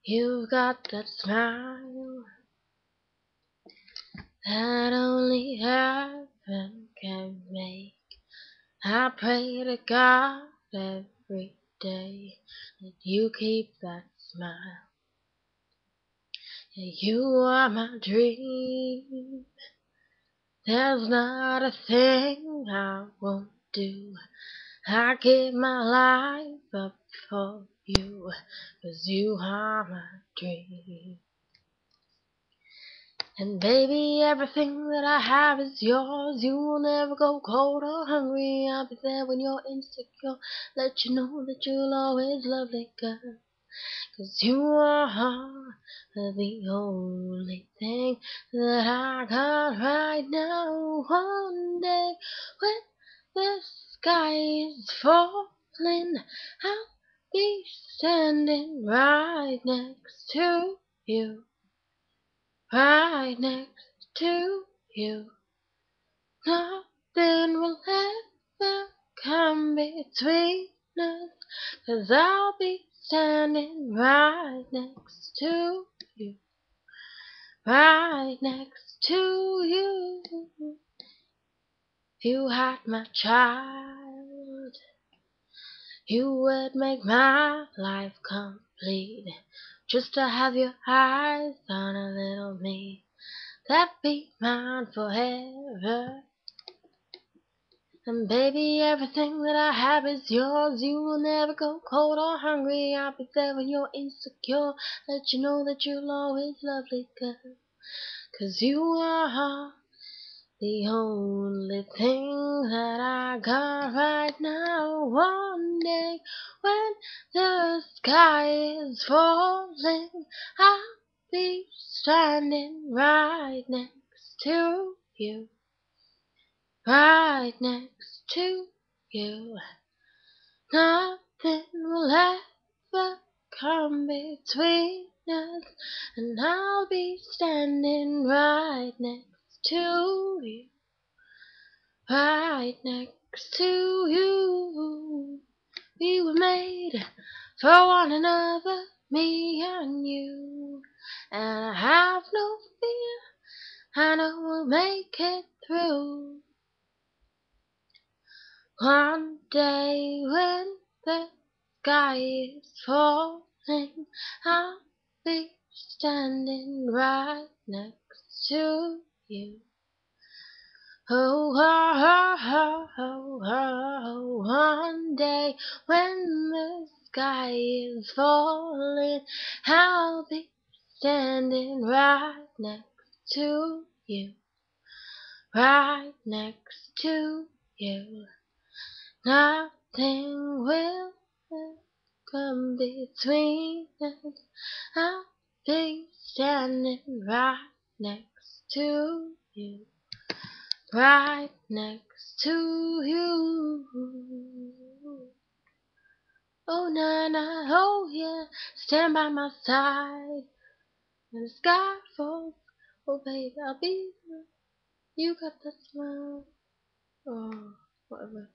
You've got that smile that only heaven can make. I pray to God every day that you keep that smile. Yeah, you are my dream. There's not a thing I won't do. I give my life up for you, 'cause you are my dream. And baby, everything that I have is yours. You will never go cold or hungry. I'll be there when you're insecure. Let you know that you'll always love me, girl. 'Cause you are the only thing that I got right now. One day when the sky is falling, I'll be standing right next to you. Right next to you. Nothing will ever come between us, 'cause I'll be standing right next to you. Right next to you. If you had my child, you would make my life complete. Just to have your eyes on a little me, that'd be mine forever. And baby, everything that I have is yours. You will never go cold or hungry. I'll be there when you're insecure. Let you know that you'll always love me, girl. 'Cause you are the only thing that I got right now. One day when the sky is falling, I'll be standing right next to you. Right next to you. Nothing will ever come between us, and I'll be standing right next to you. Right next to you. We were made for one another, me and you. And I have no fear, I know we'll make it through. One day when the sky is falling, I'll be standing right next to you. Oh, oh, oh, oh, oh, one day when the sky is falling, I'll be standing right next to you. Right next to you. Nothing will come between us. I'll be standing right next to you. Right next to you. Oh, na na, oh yeah, stand by my side. When the sky falls, oh baby, I'll be there. You got that smile. Oh, whatever.